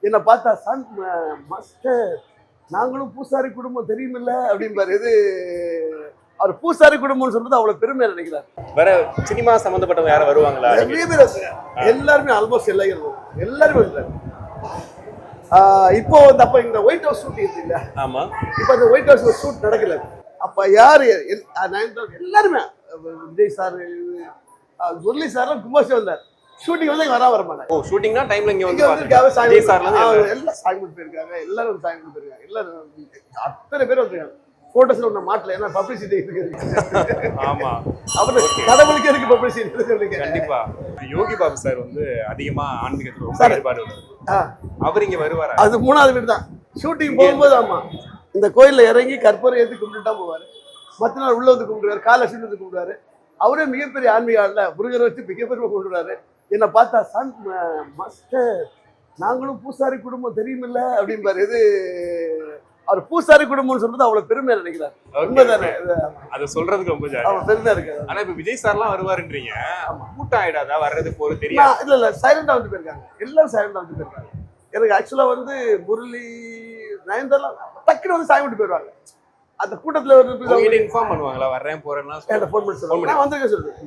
என்னை பார்த்தா Sun master நாங்களும் பூசாரி குடும்பம் தெரியுமில்ல அப்படின்பாரு. இது அவர் பூசாரி குடும்பம்னு சொல்றது அவ்வளவு பெருமையா நினைக்கிறார். வேற சினிமா சம்பந்தப்பட்டவங்க யாரும் வருவாங்களா? நிறைய பேர் எல்லாருமே ஆல்மோஸ்ட் எல்லாருமே வந்துட்டாங்க. இப்போ வந்து அப்ப இந்த ஒயிட் ஹவுஸ் ஷூட் இருக்கு இல்ல? ஆமா. இப்போ அந்த ஒயிட் ஹவுஸ் ஷூட் நடக்கல. அப்ப யாரு எல்லாருமே விஜய் சார் முரளி சார் கும்பாஷ் வந்தார். ஷூட்டிங் வந்து வர மாட்டாங்க. ஓ ஷூட்டிங்னா டைம்ல இங்க வந்து விஜய் சார்ல எல்லாம் சாமி கும்பிட்டு போயிருக்காங்க. எல்லாரும் சாமி கும்பிட்டு போயிருக்காங்க. எல்லாரும் அத்தனை பேர் வந்துருக்காங்க. போட்டோஸ்ல ஒண்ணு மாட்டல ஏன்னா பப்ளிசிட்டி இருக்கு. ஆமா. அவரு கடவுளுக்கு இருக்கு பப்ளிசிட்டி இருக்கு. கண்டிப்பா. யோகி பாபு சார் வந்து அதிகமா ஆன்மீகத்துல ரொம்ப ஈடுபாடு உள்ளவர். அவர் இங்க வருவாரா? அது மூணாவது வீடு தான். ஷூட்டிங் போகும்போது ஆமா இந்த கோயில்ல இறங்கி கற்பூரம் ஏற்றி கும்பிட்டுட்டா போவாரு. மற்ற நாள் உள்ள வந்து கும்பிடுவாரு, காலை சுற்றி வந்து கும்பிடுவாரு. அவரே மிகப்பெரிய ஆன்மீக ஆள்ல முருகரை வச்சு மிகப்பெரிய கும்பிடுவாரு. என்னை பார்த்தா சன் மாஸ்டர் நாங்களும் பூசாரி குடும்பம் தெரியுமில்ல அப்படின்பாரு. இது அவர் பூசாரி குடும்பம்னு சொல்றது அவ்வளவு பெருமையா நினைக்கிறார். உண்மைதானே? அது சொல்றதுக்கு ரொம்ப பெருமையா இருக்கு. ஆனா இப்ப விஜய் சார்லாம் வருவாருன்றீங்க, கூட்டம் ஆயிடாதா? வர்றது போறது தெரியும். இல்ல சைலண்டா வந்து போயிருக்காங்க. எல்லாரும் சைலண்டா வந்து போயிருக்காங்க. எனக்கு ஆக்சுவலா வந்து முரளி நயன்தாரா டக்குன்னு வந்து சாமி விட்டு போயிருவாங்க. அந்த கூட்டத்துல ஒரு இன்ஃபார்ம் பண்ணுவாங்களா? வர்றேன் போறேன்னா ஃபோன் பண்ணி சொல்லுவாங்க. நான் வந்திருக்கேன் சொல்லுவேன்.